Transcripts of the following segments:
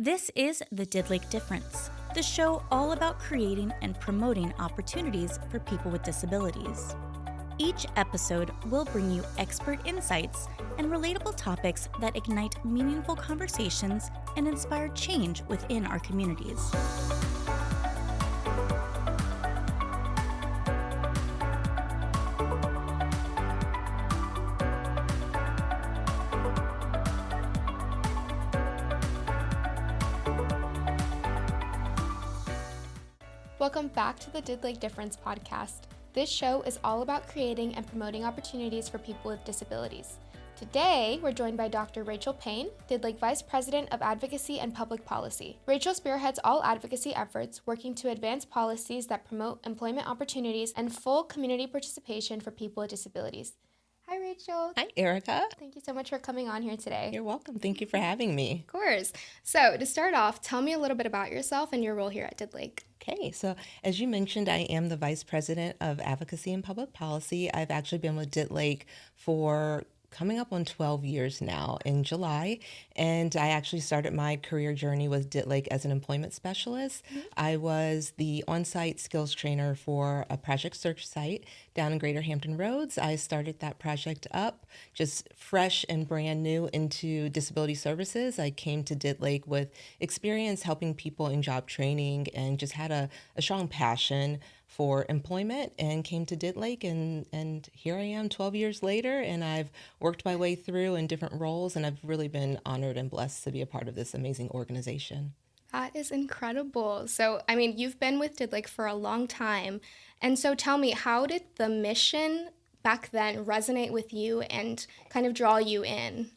This is the Didlake Difference, the show all about creating and promoting opportunities for people with disabilities. Each episode will bring you expert insights and relatable topics that ignite meaningful conversations and inspire change within our communities. Welcome back to the Didlake Difference podcast. This show is all about creating and promoting opportunities for people with disabilities. Today, we're joined by Dr. Rachel Payne, Didlake Vice President of Advocacy and Public Policy. Rachel spearheads all advocacy efforts, working to advance policies that promote employment opportunities and full community participation for people with disabilities. Hi, Rachel. Hi, Erica. Thank you so much for coming on here today. You're welcome. Thank you for having me. Of course. So, to start off, tell me a little bit about yourself and your role here at Didlake. Okay, so as you mentioned, I am the Vice President of Advocacy and Public Policy. I've actually been with Didlake for coming up on 12 years now in July, and I actually started my career journey with Didlake as an employment specialist. I was the on-site skills trainer for a project search site down in Greater Hampton Roads. I started that project up just fresh and brand new into disability services. I came to Didlake with experience helping people in job training and just had a strong passion for employment and came to Didlake and here I am 12 years later, and I've worked my way through in different roles, and I've really been honored and blessed to be a part of this amazing organization. That is incredible. So, you've been with Didlake for a long time. And so tell me, how did the mission back then resonate with you and kind of draw you in?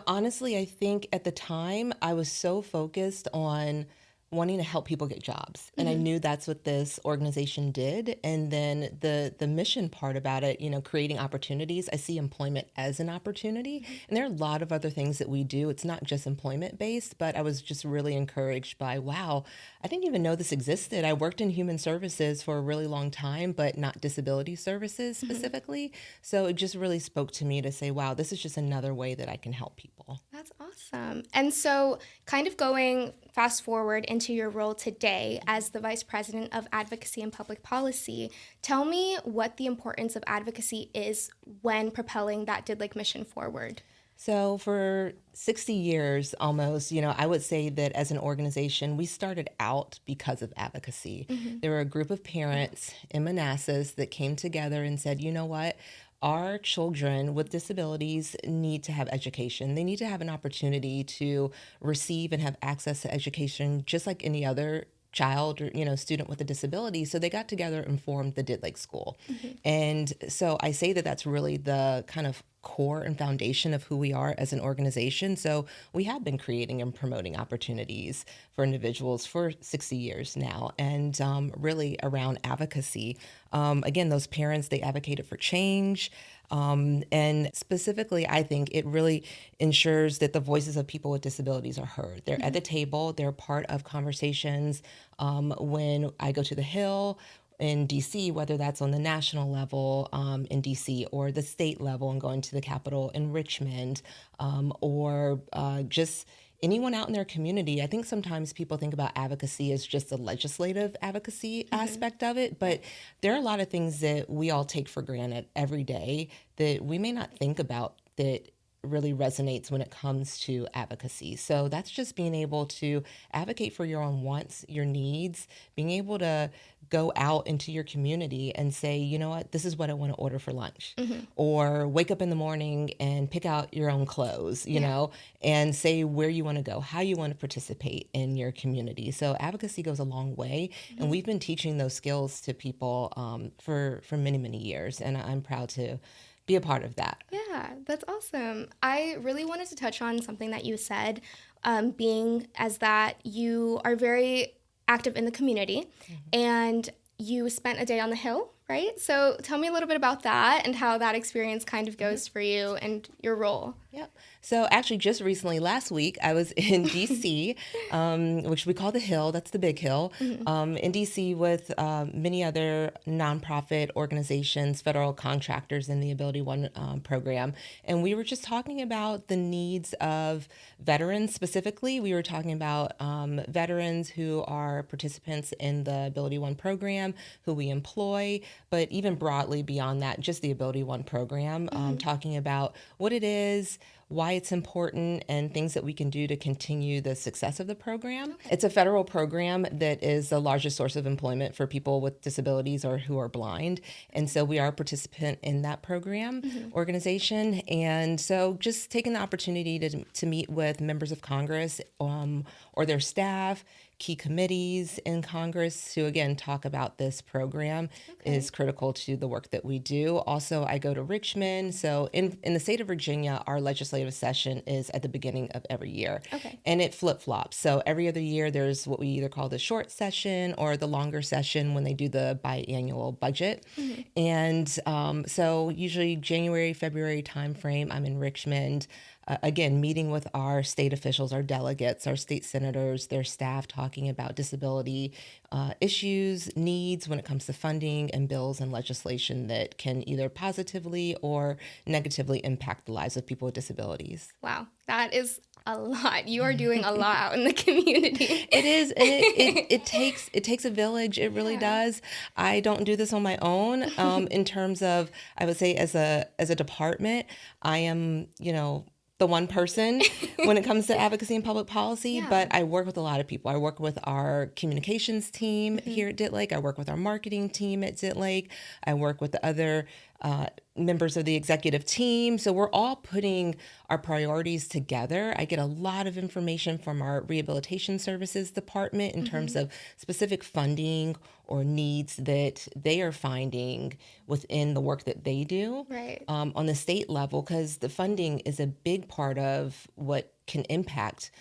Honestly, I think at the time I was so focused on wanting to help people get jobs. And I knew that's what this organization did. And then the mission part about it, creating opportunities, I see employment as an opportunity. And there are a lot of other things that we do. It's not just employment based, but I was just really encouraged by, wow, I didn't even know this existed. I worked in human services for a really long time, but not disability services specifically. So it just really spoke to me to say, wow, this is just another way that I can help people. That's awesome. And so kind of going fast forward into your role today as the Vice President of Advocacy and Public Policy, tell me what the importance of advocacy is when propelling that Didlake mission forward. So for 60 years almost, I would say that as an organization, we started out because of advocacy. There were a group of parents in Manassas that came together and said, you know what? Our children with disabilities need to have education. They need to have an opportunity to receive and have access to education just like any other child or student with a disability. So they got together and formed the Didlake School. And so I say that that's really the kind of core and foundation of who we are as an organization. So we have been creating and promoting opportunities for individuals for 60 years now, and really around advocacy. Again, those parents, they advocated for change. And specifically, I think it really ensures that the voices of people with disabilities are heard. They're at the table, they're part of conversations. When I go to the Hill, in DC, whether that's on the national level in DC or the state level and going to the Capitol in Richmond, or just anyone out in their community. I think sometimes people think about advocacy as just the legislative advocacy aspect of it, but there are a lot of things that we all take for granted every day that we may not think about that really resonates when it comes to advocacy. So that's just being able to advocate for your own wants, your needs, being able to go out into your community and say, you know what, this is what I want to order for lunch. Or wake up in the morning and pick out your own clothes, you know, and say where you want to go, how you want to participate in your community. So advocacy goes a long way. And we've been teaching those skills to people for many, many years. And I'm proud to be a part of that. Yeah, that's awesome. I really wanted to touch on something that you said, being as that you are very active in the community and you spent a day on the Hill, right? So tell me a little bit about that and how that experience kind of goes for you and your role. Yep. So actually, just recently, last week, I was in DC, which we call the Hill. That's the big hill. In DC with many other nonprofit organizations, federal contractors in the Ability One program. And we were just talking about the needs of veterans specifically. We were talking about veterans who are participants in the Ability One program, who we employ, but even broadly beyond that, just the Ability One program, talking about what it is, why it's important, and things that we can do to continue the success of the program. Okay. It's a federal program that is the largest source of employment for people with disabilities or who are blind. And so we are a participant in that program organization. And so just taking the opportunity to meet with members of Congress or their staff, key committees in Congress to, again, talk about this program is critical to the work that we do. Also, I go to Richmond. So in the state of Virginia, our legislative session is at the beginning of every year. And it flip-flops. So every other year, there's what we either call the short session or the longer session when they do the biannual budget. And so usually January, February timeframe, I'm in Richmond. Again, meeting with our state officials, our delegates, our state senators, their staff, talking about disability issues, needs when it comes to funding and bills and legislation that can either positively or negatively impact the lives of people with disabilities. Wow, that is a lot. You are doing a lot out in the community. It is, and it takes a village. It really does. I don't do this on my own. In terms of, I would say, as a department, I am, the one person when it comes to advocacy and public policy, but I work with a lot of people. I work with our communications team here at Didlake. I work with our marketing team at Didlake. I work with the other members of the executive team. So we're all putting our priorities together. I get a lot of information from our rehabilitation services department in terms of specific funding or needs that they are finding within the work that they do on the state level, because the funding is a big part of what can impact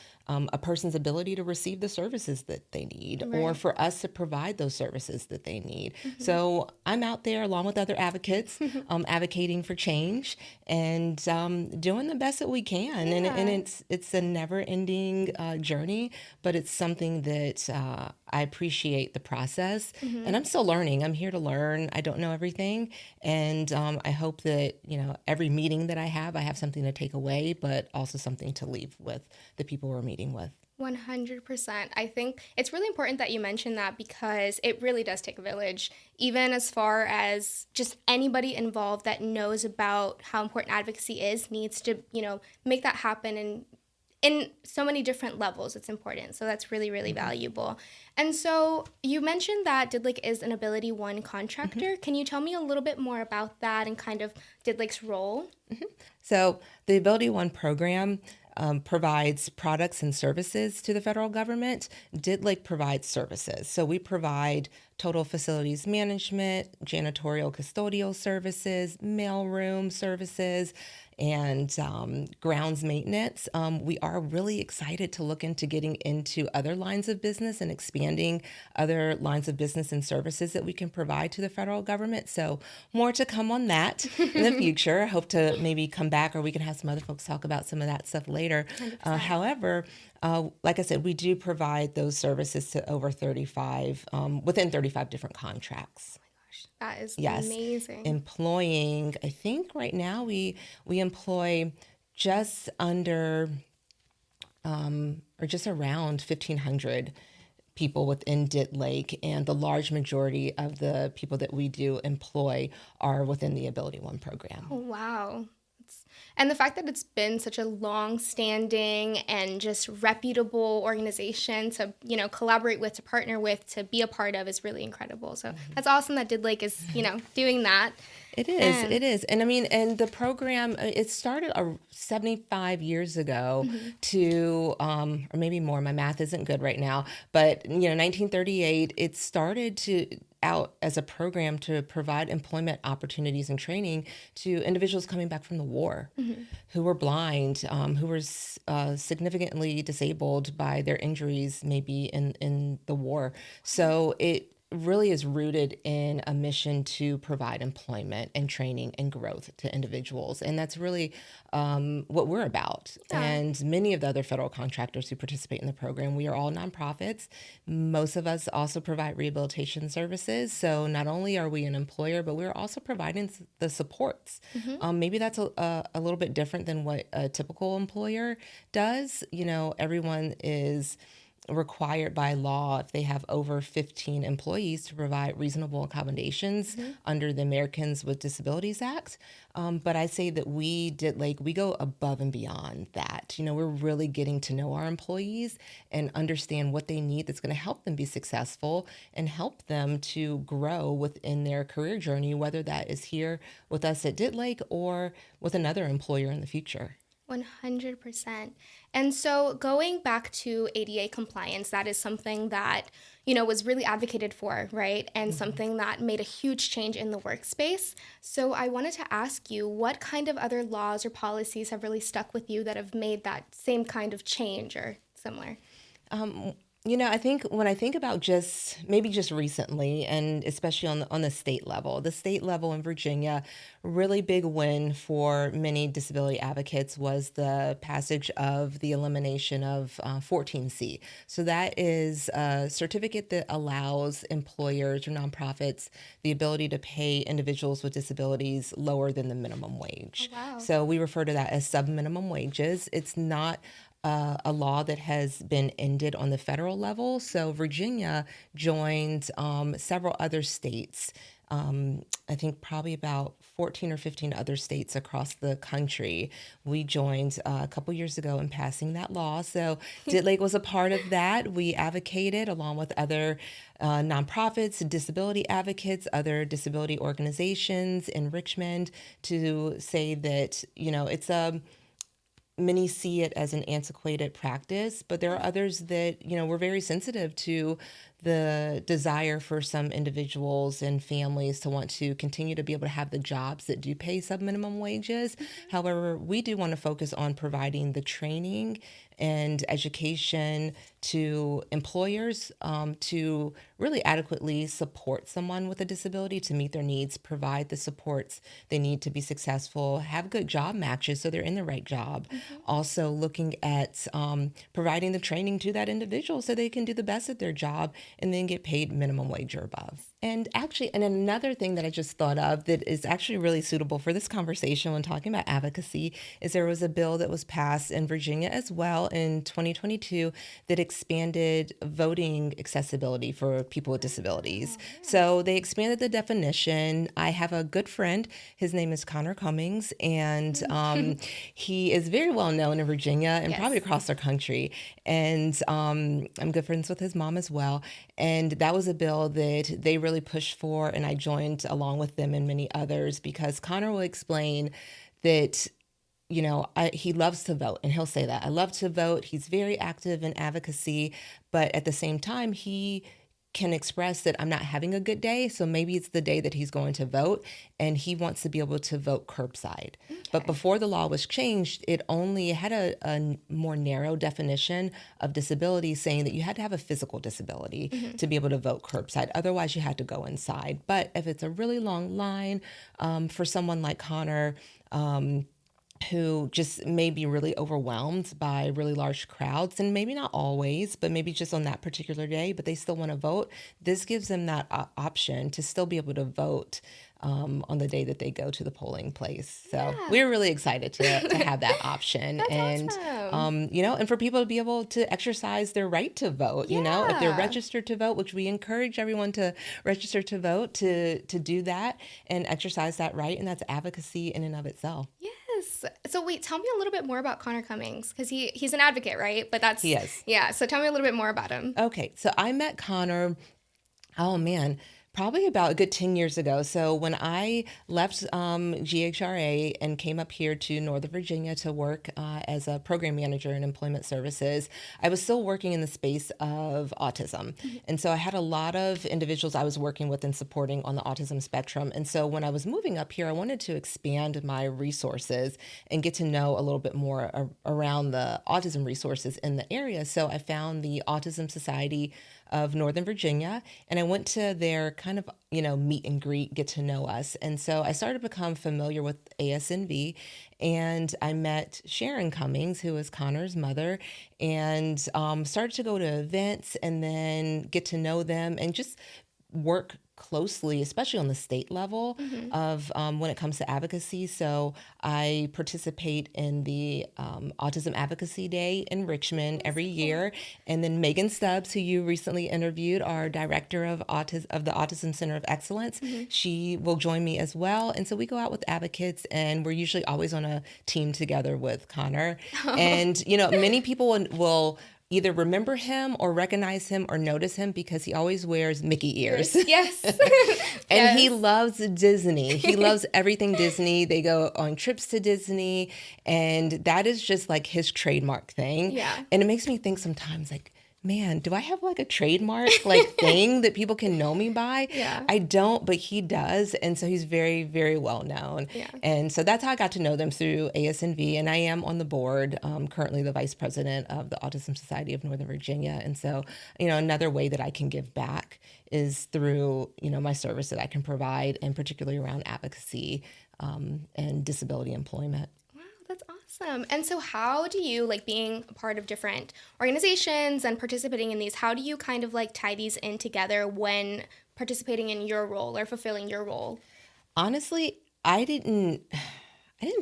a person's ability to receive the services that they need or for us to provide those services that they need. So I'm out there along with other advocates advocating for change and doing the best that we can. And it's a never-ending journey, but it's something that I appreciate the process. And I'm still learning. I'm here to learn. I don't know everything. And I hope that, every meeting that I have something to take away, but also something to leave with the people we're meeting with. 100%. I think it's really important that you mention that because it really does take a village, even as far as just anybody involved that knows about how important advocacy is needs to, make that happen. And in so many different levels, it's important. So that's really, really valuable. And so you mentioned that Didlake is an Ability One contractor. Can you tell me a little bit more about that and kind of Didlake's role? So the Ability One program provides products and services to the federal government. Didlake provides services. So we provide total facilities management, janitorial custodial services, mailroom services, and grounds maintenance. We are really excited to look into getting into other lines of business and expanding other lines of business and services that we can provide to the federal government. So more to come on that in the future. I hope to maybe come back or we can have some other folks talk about some of that stuff later. However, like I said, we do provide those services to over 35, within 35 different contracts. That is amazing. Employing, I think right now we employ just under or just around 1,500 people within Didlake, and the large majority of the people that we do employ are within the Ability One program. Oh, wow. And the fact that it's been such a long-standing and just reputable organization to, collaborate with, to partner with, to be a part of is really incredible. So that's awesome that Didlake is, doing that. It is. And I mean, and the program, it started 75 years ago to, or maybe more, my math isn't good right now, but, 1938, it started out as a program to provide employment opportunities and training to individuals coming back from the war who were blind, who were significantly disabled by their injuries maybe in the war. So really is rooted in a mission to provide employment and training and growth to individuals. And that's really what we're about. Yeah. And many of the other federal contractors who participate in the program, we are all nonprofits. Most of us also provide rehabilitation services. So not only are we an employer, but we're also providing the supports. Maybe that's a little bit different than what a typical employer does. Everyone is required by law, if they have over 15 employees, to provide reasonable accommodations under the Americans with Disabilities Act. But I say that we go above and beyond that. We're really getting to know our employees and understand what they need that's going to help them be successful and help them to grow within their career journey, whether that is here with us at Didlake or with another employer in the future. 100%. And so going back to ADA compliance, that is something that, was really advocated for, right? And something that made a huge change in the workspace. So I wanted to ask you, what kind of other laws or policies have really stuck with you that have made that same kind of change or similar? I think when I think about just recently, and especially on the state level in Virginia, really big win for many disability advocates was the passage of the elimination of 14C. So that is a certificate that allows employers or nonprofits the ability to pay individuals with disabilities lower than the minimum wage. Oh, wow. So we refer to that as sub-minimum wages. It's not a law that has been ended on the federal level. So Virginia joined several other states. I think probably about 14 or 15 other states across the country. We joined a couple years ago in passing that law. So Didlake was a part of that. We advocated along with other nonprofits, disability advocates, other disability organizations in Richmond to say that, many see it as an antiquated practice, but there are others that, we're very sensitive to the desire for some individuals and families to want to continue to be able to have the jobs that do pay sub-minimum wages. However, we do want to focus on providing the training and education to employers to really adequately support someone with a disability to meet their needs, provide the supports they need to be successful, have good job matches so they're in the right job. Also looking at providing the training to that individual so they can do the best at their job and then get paid minimum wage or above. And another thing that I just thought of that is actually really suitable for this conversation when talking about advocacy is there was a bill that was passed in Virginia as well in 2022 that expanded voting accessibility for people with disabilities. So they expanded the definition. I have a good friend. His name is Connor Cummings, and he is very well known in Virginia and probably across our country. And I'm good friends with his mom as well. And that was a bill that they really pushed for, and I joined along with them and many others because Connor will explain that he loves to vote, and he'll say that. I love to vote. He's very active in advocacy, but at the same time, he can express that I'm not having a good day, so maybe it's the day that he's going to vote, and he wants to be able to vote curbside. Okay. But before the law was changed, it only had a more narrow definition of disability, saying that you had to have a physical disability to be able to vote curbside. Otherwise, you had to go inside. But if it's a really long line for someone like Connor, who just may be really overwhelmed by really large crowds, and maybe not always, but maybe just on that particular day, but they still want to vote. This gives them that option to still be able to vote on the day that they go to the polling place. So we're really excited to have that option. That's and, awesome. And for people to be able to exercise their right to vote, if they're registered to vote, which we encourage everyone to register to vote, to do that and exercise that right. And that's advocacy in and of itself. Yes. So wait, tell me a little bit more about Connor Cummings, because he's an advocate, right? But that's he is. Yeah. So tell me a little bit more about him. Okay. So I met Connor, oh man, Probably about a good 10 years ago. So when I left GHRA and came up here to Northern Virginia to work as a program manager in employment services, I was still working in the space of autism. And so I had a lot of individuals I was working with and supporting on the autism spectrum. And so when I was moving up here, I wanted to expand my resources and get to know a little bit more around the autism resources in the area. So I found the Autism Society of Northern Virginia, and I went to their kind of, meet and greet, get to know us. And so I started to become familiar with ASNV, and I met Sharon Cummings, who is Connor's mother, and started to go to events and then get to know them and just work closely, especially on the state level of when it comes to advocacy. So I participate in the Autism Advocacy Day in Richmond every year. And then Megan Stubbs, who you recently interviewed, our director of the Autism Center of Excellence, she will join me as well. And so we go out with advocates, and we're usually always on a team together with Connor. And, many people will either remember him or recognize him or notice him because he always wears Mickey ears. Yes. And he loves Disney. He loves everything Disney. They go on trips to Disney, and that is just like his trademark thing. Yeah. And it makes me think sometimes, like, man, do I have like a trademark thing that people can know me by? Yeah. I don't, but he does. And so he's very, very well known. Yeah. And so that's how I got to know them, through ASNV. And I am on the board, currently the vice president of the Autism Society of Northern Virginia. And so, another way that I can give back is through, my service that I can provide, and particularly around advocacy and disability employment. That's awesome. And so how do you, being a part of different organizations and participating in these, how do you kind of tie these in together when participating in your role or fulfilling your role? Honestly, I didn't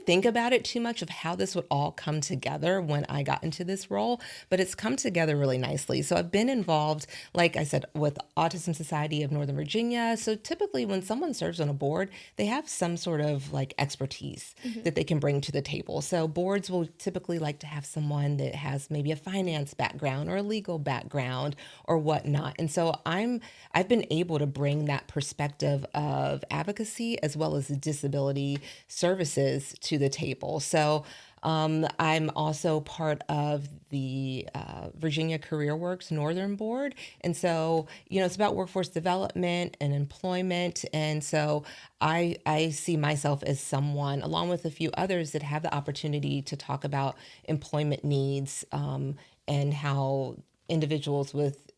think about it too much of how this would all come together when I got into this role, but it's come together really nicely. So I've been involved, like I said, with Autism Society of Northern Virginia. So typically when someone serves on a board, they have some sort of expertise that they can bring to the table. So boards will typically like to have someone that has maybe a finance background or a legal background or whatnot. And so I've been able to bring that perspective of advocacy as well as disability services to the table. So I'm also part of the Virginia Career Works Northern Board. And so, it's about workforce development and employment. And so I see myself as someone, along with a few others, that have the opportunity to talk about employment needs and how individuals with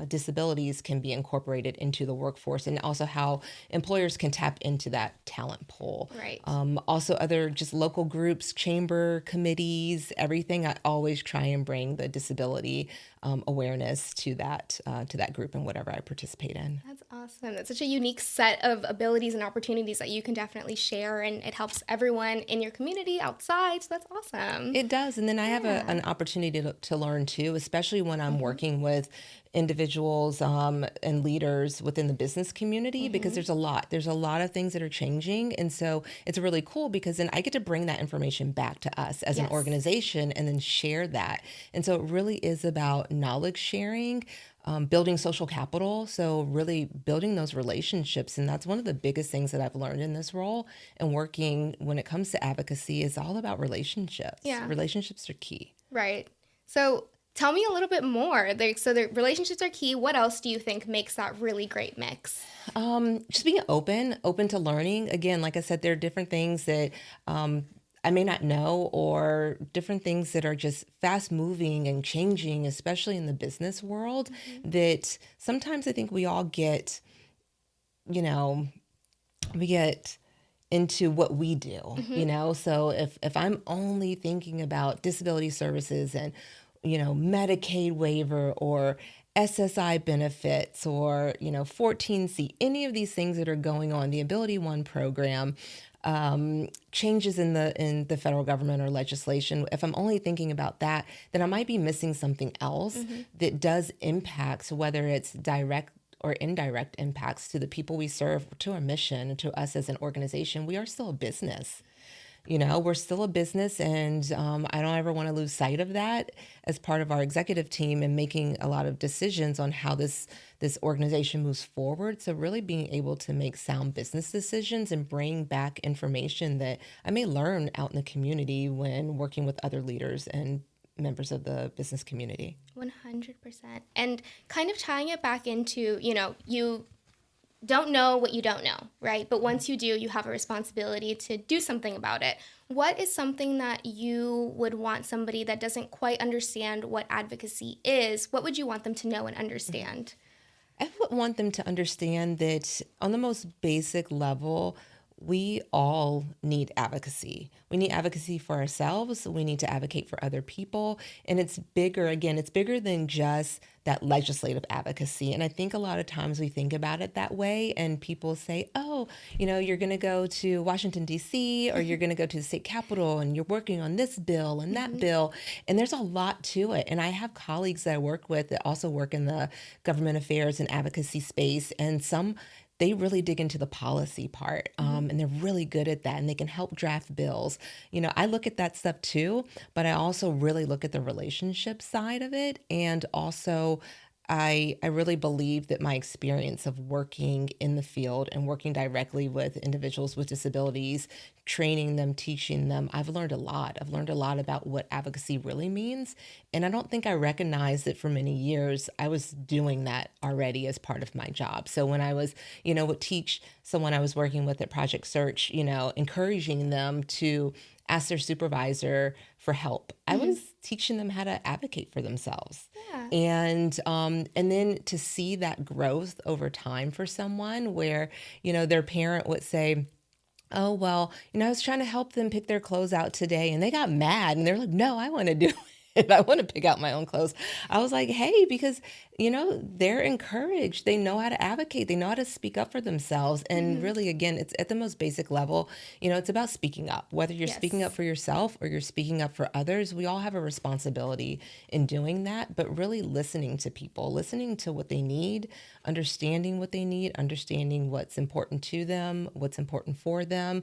disabilities can be incorporated into the workforce, and also how employers can tap into that talent pool. Right. Also other just local groups, chamber committees, everything. I always try and bring the disability awareness to that group and whatever I participate in. That's awesome. That's such a unique set of abilities and opportunities that you can definitely share, and it helps everyone in your community outside. So that's awesome. It does. And then I have an opportunity to learn too, especially when I'm working with individuals and leaders within the business community, because there's a lot of things that are changing. And so it's really cool because then I get to bring that information back to us as an organization and then share that. And so it really is about knowledge sharing, building social capital. So really building those relationships. And that's one of the biggest things that I've learned in this role, and working when it comes to advocacy is all about relationships. Yeah. Relationships are key. Right. So tell me a little bit more. So the relationships are key. What else do you think makes that really great mix? Just being open to learning. Again, like I said, there are different things that I may not know, or different things that are just fast moving and changing, especially in the business world, that sometimes I think we all get, we get into what we do, So if I'm only thinking about disability services and, Medicaid waiver or SSI benefits or, 14C, any of these things that are going on, the Ability One program, changes in the federal government or legislation, if I'm only thinking about that, then I might be missing something else that does impact, whether it's direct or indirect impacts to the people we serve, to our mission, to us as an organization. We are still a business. we're still a business, and I don't ever want to lose sight of that as part of our executive team and making a lot of decisions on how this organization moves forward. So really being able to make sound business decisions and bring back information that I may learn out in the community when working with other leaders and members of the business community. 100%. And kind of tying it back into, you don't know what you don't know, right? But once you do, you have a responsibility to do something about it. What is something that you would want somebody that doesn't quite understand what advocacy is, what would you want them to know and understand? I would want them to understand that on the most basic level, we all need advocacy. We need advocacy for ourselves. We need to advocate for other people. And it's bigger than just that legislative advocacy. And I think a lot of times we think about it that way, and people say, oh, you're going to go to Washington, D.C., or you're going to go to the state capitol, and you're working on this bill and that bill. And there's a lot to it. And I have colleagues that I work with that also work in the government affairs and advocacy space, and they really dig into the policy part, and they're really good at that, and they can help draft bills. I look at that stuff too, but I also really look at the relationship side of it. And also, I really believe that my experience of working in the field and working directly with individuals with disabilities, training them, teaching them, I've learned a lot. I've learned a lot about what advocacy really means. And I don't think I recognized that for many years I was doing that already as part of my job. So when I was, would teach someone I was working with at Project Search, encouraging them to ask their supervisor for help. I was teaching them how to advocate for themselves. Yeah. And then to see that growth over time for someone where, their parent would say, oh, well, I was trying to help them pick their clothes out today, and they got mad, and they're like, no, I want to do it. I want to pick out my own clothes. I was like, hey, because, they're encouraged. They know how to advocate. They know how to speak up for themselves. And really, again, it's at the most basic level, it's about speaking up. Whether you're speaking up for yourself or you're speaking up for others, we all have a responsibility in doing that, but really listening to people, listening to what they need, understanding what they need, understanding what's important to them, what's important for them.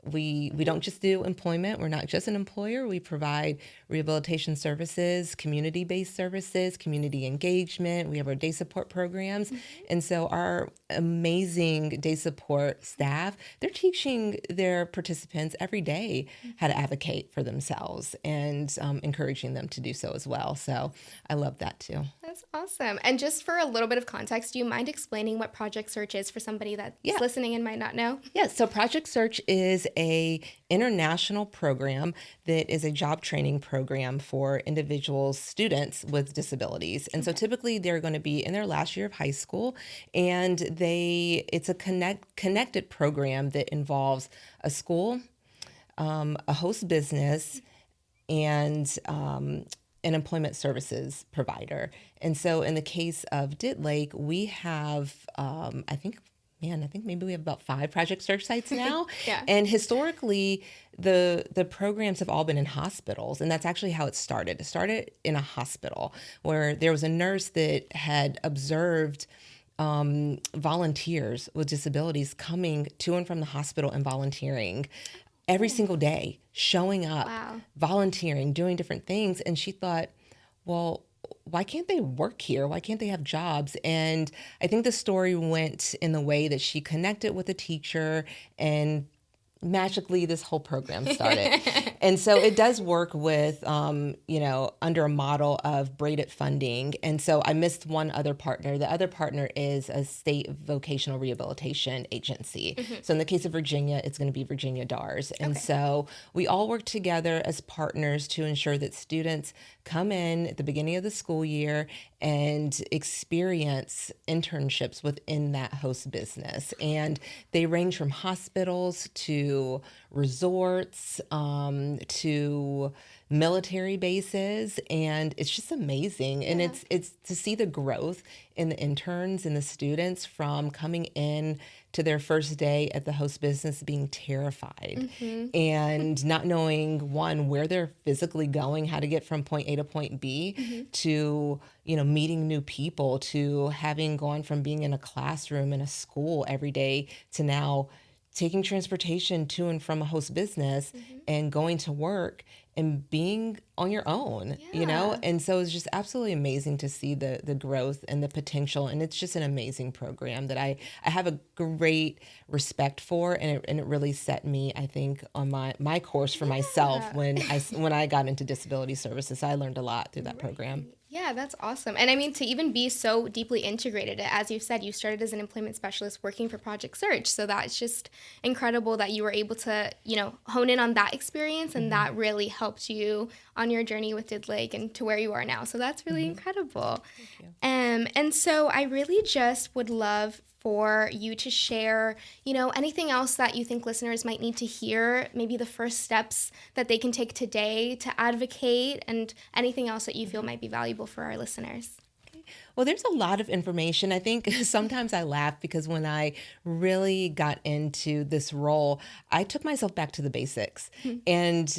We don't just do employment. We're not just an employer. We provide rehabilitation services, community-based services, community engagement. We have our day support programs. And so our amazing day support staff, they're teaching their participants every day how to advocate for themselves and encouraging them to do so as well. So I love that too. That's awesome. And just for a little bit of context, do you mind explaining what Project Search is for somebody that's listening and might not know? Yeah, so Project Search is a international program that is a job training program for individuals, students with disabilities. And so typically they're going to be in their last year of high school, and it's a connected program that involves a school, a host business, and an employment services provider. And so in the case of Didlake, we have, I think maybe we have about 5 Project Search sites now. Yeah. And historically, the programs have all been in hospitals. And that's actually how it started. It started in a hospital where there was a nurse that had observed volunteers with disabilities coming to and from the hospital and volunteering every single day, showing up, volunteering, doing different things. And she thought, well, why can't they work here? Why can't they have jobs? And I think the story went in the way that she connected with a teacher, and magically this whole program started. And so it does work with, under a model of braided funding. And so I missed one other partner. The other partner is a state vocational rehabilitation agency. So in the case of Virginia, it's going to be Virginia DARS. And so we all work together as partners to ensure that students come in at the beginning of the school year and experience internships within that host business. And they range from hospitals to resorts, to military bases, and it's just amazing. And it's to see the growth in the interns and the students from coming in to their first day at the host business being terrified and not knowing, one, where they're physically going, how to get from point A to point B, to meeting new people, to having gone from being in a classroom in a school every day to now taking transportation to and from a host business and going to work and being on your own, And so it's just absolutely amazing to see the growth and the potential. And it's just an amazing program that I have a great respect for. And it really set me, I think, on my course for myself when I got into disability services. I learned a lot through that program. Yeah, that's awesome. And I mean, to even be so deeply integrated, as you said, you started as an employment specialist working for Project Search. So that's just incredible that you were able to, hone in on that experience, and that really helped you on your journey with Didlake and to where you are now. So that's really incredible. Thank you. And so I really just would love for you to share, anything else that you think listeners might need to hear, maybe the first steps that they can take today to advocate, and anything else that you feel might be valuable for our listeners. Well, there's a lot of information. I think sometimes I laugh because when I really got into this role, I took myself back to the basics and,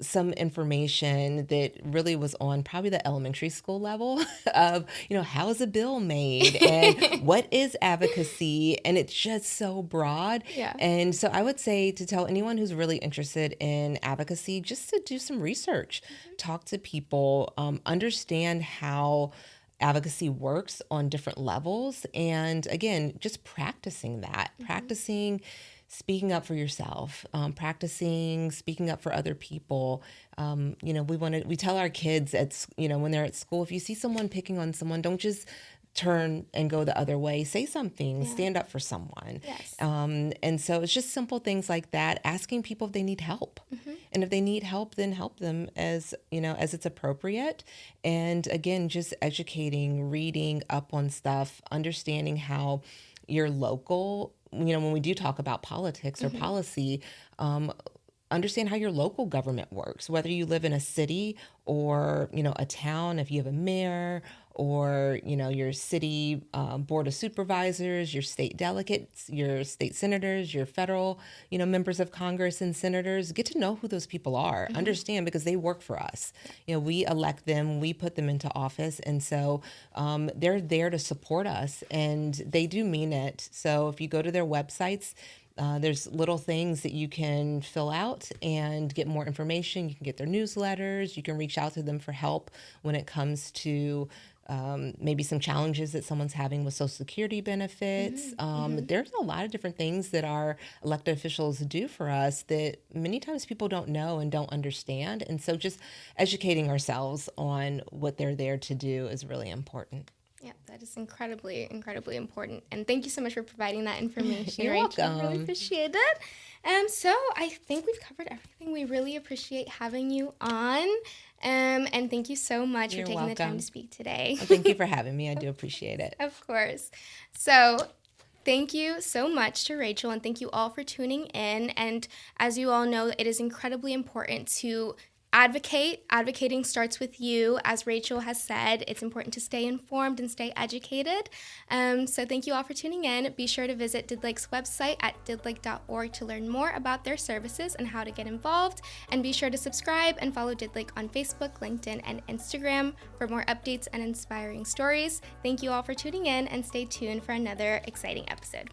some information that really was on probably the elementary school level of, how is a bill made and what is advocacy? And it's just so broad. Yeah. And so I would say to tell anyone who's really interested in advocacy, just to do some research, talk to people, understand how advocacy works on different levels. And again, just practicing that, practicing speaking up for yourself, practicing speaking up for other people. We tell our kids when they're at school, if you see someone picking on someone, don't just turn and go the other way. Say something, stand up for someone. Yes. And so it's just simple things like that, asking people if they need help. And if they need help, then help them as it's appropriate. And again, just educating, reading up on stuff, understanding how your local, when we do talk about politics or policy, understand how your local government works, whether you live in a city or, a town, if you have a mayor or, your city board of supervisors, your state delegates, your state senators, your federal, members of Congress and senators, get to know who those people are, understand, because they work for us. We elect them, we put them into office. And so they're there to support us, and they do mean it. So if you go to their websites, there's little things that you can fill out and get more information. You can get their newsletters. You can reach out to them for help when it comes to maybe some challenges that someone's having with Social Security benefits. There's a lot of different things that our elected officials do for us that many times people don't know and don't understand. And so just educating ourselves on what they're there to do is really important. Yeah, that is incredibly, incredibly important. And thank you so much for providing that information, You're Rachel. welcome. I really appreciate it. So I think we've covered everything. We really appreciate having you on. And thank you so much You're for taking the time welcome. to speak today. Well, thank you for having me. I do appreciate it. Of course. So thank you so much to Rachel, and thank you all for tuning in. And as you all know, it is incredibly important to advocate. Advocating starts with you. As Rachel has said, it's important to stay informed and stay educated. So thank you all for tuning in. Be sure to visit Didlake's website at didlake.org to learn more about their services and how to get involved. And be sure to subscribe and follow Didlake on Facebook, LinkedIn, and Instagram for more updates and inspiring stories. Thank you all for tuning in, and stay tuned for another exciting episode.